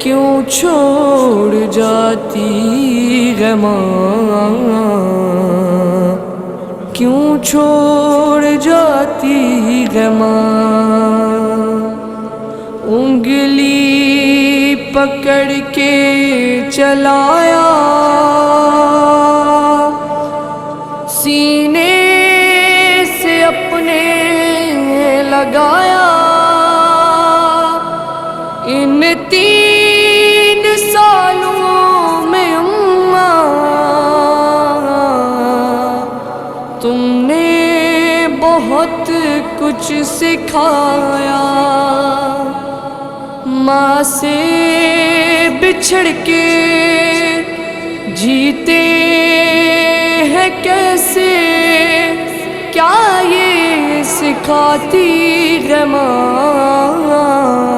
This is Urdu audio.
کیوں چھوڑ جاتی ہے ماں، کیوں چھوڑ جاتی ہے ماں، انگلی پکڑ کے چلایا سینے سے اپنے لگایا، ان 3 سالوں میں اماں تم نے بہت کچھ سکھایا، ماں سے بچھڑ کے جیتے ہیں کیسے، کیا یہ سکھاتی ہے ماں۔